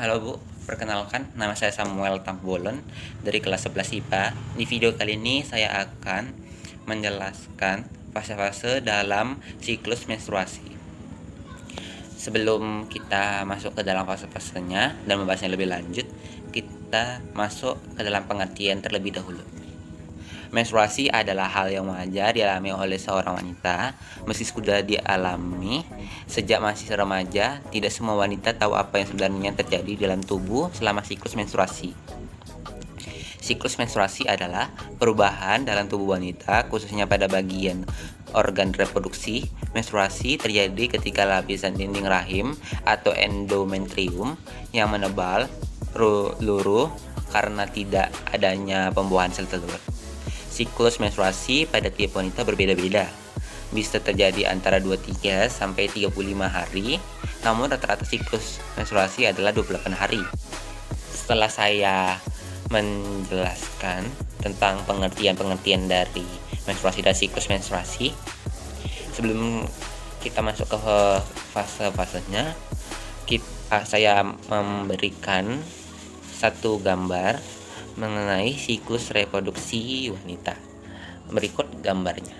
Halo Bu, perkenalkan nama saya Samuel Tambolon dari kelas 11 IPA. Di video kali ini saya akan menjelaskan fase-fase dalam siklus menstruasi. Sebelum kita masuk ke dalam fase-fasenya dan membahasnya lebih lanjut, kita masuk ke dalam pengertian terlebih dahulu. Menstruasi adalah hal yang wajar dialami oleh seorang wanita. Meski sudah dialami sejak masih remaja, tidak semua wanita tahu apa yang sebenarnya terjadi dalam tubuh selama siklus menstruasi. Siklus menstruasi adalah perubahan dalam tubuh wanita, khususnya pada bagian organ reproduksi. Menstruasi terjadi ketika lapisan dinding rahim atau endometrium yang menebal luruh karena tidak adanya pembuahan sel telur. Siklus menstruasi pada tiap wanita berbeda-beda. Bisa terjadi antara 23 sampai 35 hari, namun rata-rata siklus menstruasi adalah 28 hari. Setelah saya menjelaskan tentang pengertian-pengertian dari menstruasi dan siklus menstruasi, sebelum kita masuk ke fase-fasenya, saya memberikan satu gambar mengenai siklus reproduksi wanita. Berikut gambarnya.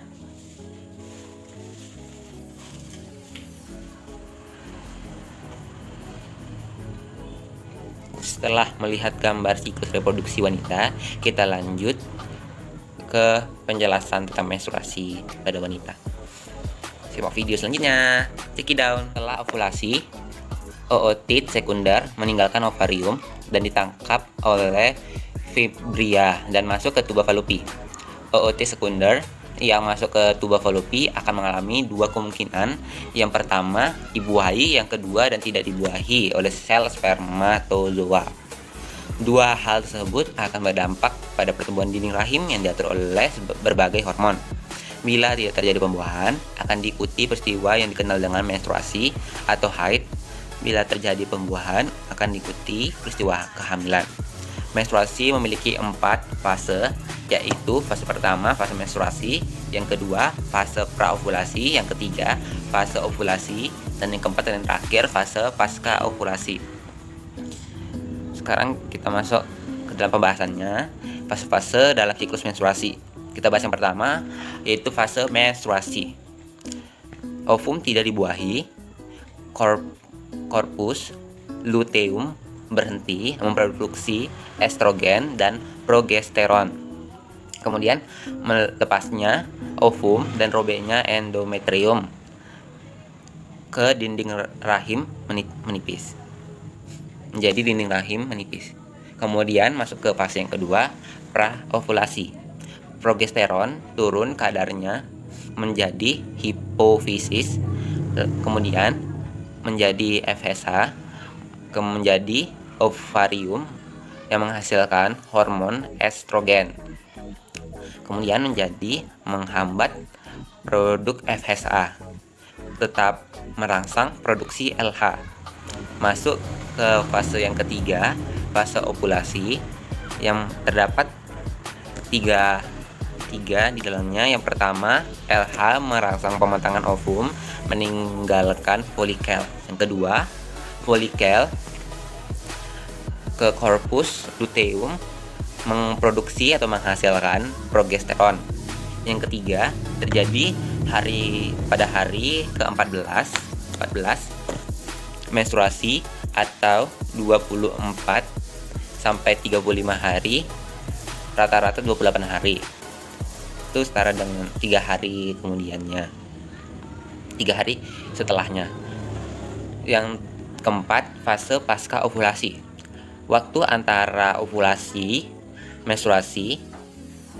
Setelah melihat gambar siklus reproduksi wanita, kita lanjut ke penjelasan tentang menstruasi pada wanita. Simak video selanjutnya. Check it down. Setelah ovulasi, ootit sekunder meninggalkan ovarium dan ditangkap oleh fibria dan masuk ke tuba Fallopi. OOT sekunder yang masuk ke tuba Fallopi akan mengalami dua kemungkinan. Yang pertama, dibuahi, yang kedua dan tidak dibuahi oleh sel spermatozoa. Dua hal tersebut akan berdampak pada pertumbuhan dinding rahim yang diatur oleh berbagai hormon. Bila tidak terjadi pembuahan, akan diikuti peristiwa yang dikenal dengan menstruasi atau haid. Bila terjadi pembuahan, akan diikuti peristiwa kehamilan. Menstruasi memiliki 4 fase, yaitu fase pertama fase menstruasi, yang kedua fase praovulasi, yang ketiga fase ovulasi, dan yang keempat dan terakhir fase pasca ovulasi. Sekarang kita masuk ke dalam pembahasannya, fase-fase dalam siklus menstruasi. Kita bahas yang pertama, yaitu fase menstruasi. Ovum tidak dibuahi, korpus luteum berhenti memproduksi estrogen dan progesteron. Kemudian melepasnya ovum dan robeknya endometrium ke dinding rahim menipis. Menjadi dinding rahim menipis. Kemudian masuk ke fase yang kedua, praovulasi. Progesteron turun kadarnya menjadi hipofisis, kemudian menjadi FSH, menjadi ovarium yang menghasilkan hormon estrogen. Kemudian menjadi menghambat produk FSH, tetap merangsang produksi LH. Masuk ke fase yang ketiga, fase ovulasi, yang terdapat tiga di dalamnya. Yang pertama, LH merangsang pematangan ovum meninggalkan folikel. Yang kedua, folikel ke korpus luteum memproduksi atau menghasilkan progesteron. Yang ketiga, terjadi pada hari ke-14 menstruasi atau 24 sampai 35 hari, rata-rata 28 hari. Itu setara dengan 3 hari kemudiannya, 3 hari setelahnya. Yang keempat, fase pasca ovulasi. Waktu antara ovulasi menstruasi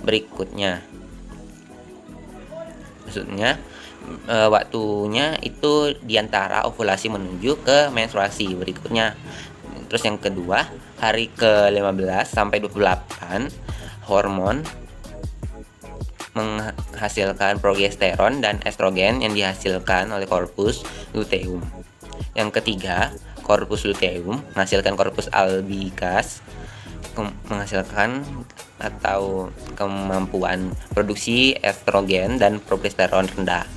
berikutnya. Maksudnya waktunya itu diantara ovulasi menuju ke menstruasi berikutnya. Terus yang kedua, hari ke-15 sampai 28, hormon menghasilkan progesteron dan estrogen yang dihasilkan oleh korpus luteum. Yang ketiga, korpus luteum menghasilkan korpus albicans, menghasilkan atau kemampuan produksi estrogen dan progesteron rendah.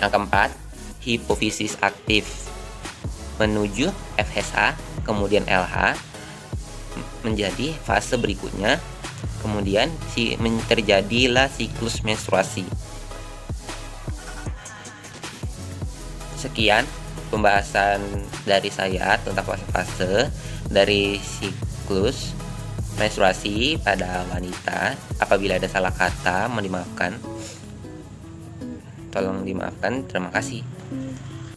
Yang keempat, hipofisis aktif menuju FSH, kemudian LH, menjadi fase berikutnya, kemudian terjadilah siklus menstruasi. Sekian pembahasan dari saya tentang fase-fase dari siklus menstruasi pada wanita. Apabila ada salah kata, mohon dimaafkan. Tolong dimaafkan. Terima kasih.